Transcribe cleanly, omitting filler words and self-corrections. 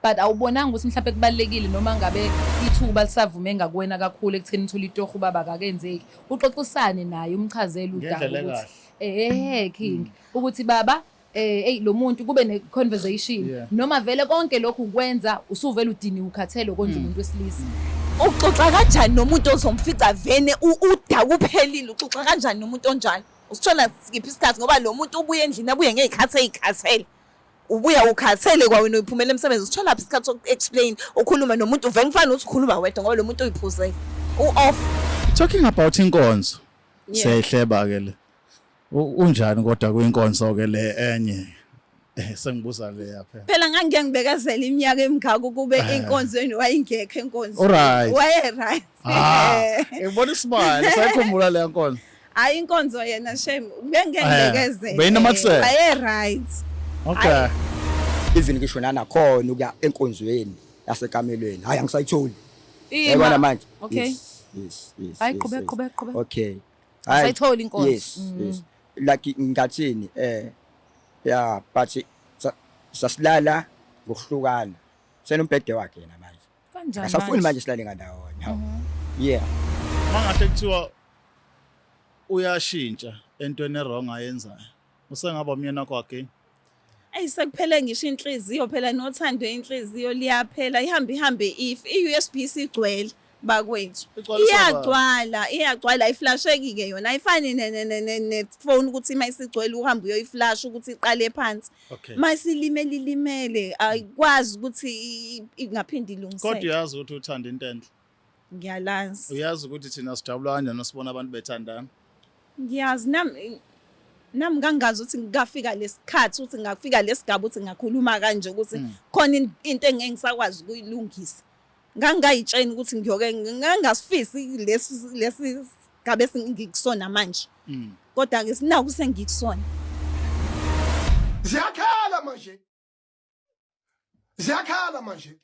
but awubonanga ukuthi mhlawumbe kubalekile noma ngabe ithuba lisavume ngakuwena kakhulu ekutheni uthula itoho ubaba akakenzeki uxoxisane naye umchazele udaba ukuthi king ukuthi baba lo muntu kube ne-conversation noma vele konke lokhu ukwenza usuvele udiniwe ukhathele konje umuntu wesilisa. Uxoxa kanjani nomuntu ozomfica vene udaka uphelile uxoxa kanjani nomuntu onjalo? Usithola skiphi isikhathi ngoba lo muntu ubuye endlini abuye ngezikhathele. Ubuya ukhathele kwawena uyiphumela emsebenzi usithola lapha isikhathi soku-explain ukhuluma nomuntu vele kufanele ukuthi ukhuluma wedwa ngoba lo muntu uyiphuzele. U-off. Talking about inkonzo. Siyayihleba ke le. Unjani kodwa kuyinkonzo ke le enye sengibuza le yapha phela ngangiye ngibekezela iminyaka emingaka kube inkonzweni wayingekho enkonzweni waye right ngibona isibali sayikhumbula le nkonzo hayi inkonzo yena shame bengengibekezela bayinamathisela waye right okay even ngisho nanakhona ukuya enkonzweni yasekamelweni hayi angisayitholi yabona manje okay yes hayi qhubeka okay ayithola inkonzo yes like ngathini yeah but sasilala ngokuhlukana senombhede wakhe yena manje kanjani asafuni manje silale ngandawonye yeah mangahle kuthiwa uyashintsha entweni wrong ayenzayo usengaba umyena kwakhe ayisekuphele ngisho inhliziyo phela nothando inhliziyo liyaphela ihambe if iUSB sigcwele bakwethu iyagcwala iflasheki-ke yona ayifani nefoni ukuthi mayisigcwele uhambe uyoyiflash ukuthi iqale phansi mayisilimelimele ayikwazi ukuthi ingaphindi ilungiseke kodwa uyazi ukuthi uthanda into enhle ngiyalazi uyazi ukuthi thina sijabula kanjani sibona abantu bethandana ngiyazi nami ngangazi ukuthi ngikafika lesikhathi ukuthi ngafika lesigaba ukuthi ngakhuluma kanje ukuthi khona into engeke ngisakwazi ukuyilungisa ngangayitsheni ukuthi ngiyoke ngangasifisi lesi gabe sengikusona manje kodwa ke sinaku sengikusona ziyakhala manje